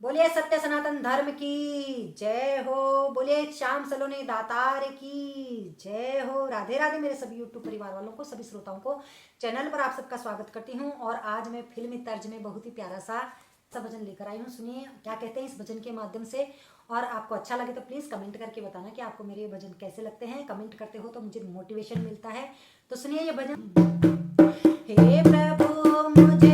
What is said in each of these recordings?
बोलिए सत्य सनातन धर्म की जय हो। बोलिए श्याम सलोनी दातार की जय हो। राधे राधे मेरे सभी यूट्यूब परिवार वालों को, सभी श्रोताओं को चैनल पर आप सबका स्वागत करती हूँ। और आज मैं फिल्मी तर्ज में बहुत ही प्यारा सा भजन लेकर आई हूँ। सुनिए क्या कहते हैं इस भजन के माध्यम से। और आपको अच्छा लगे तो प्लीज़ कमेंट करके बताना कि आपको मेरे भजन कैसे लगते हैं। कमेंट करते हो तो मुझे मोटिवेशन मिलता है। तो सुनिए ये भजन। हे प्रभु मुझे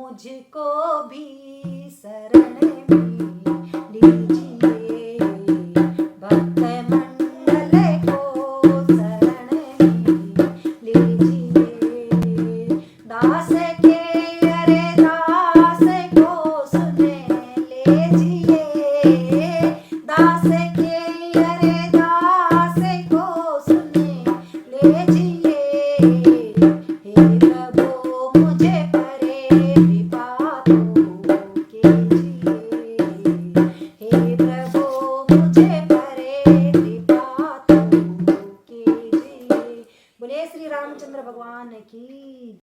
मुझको भी सर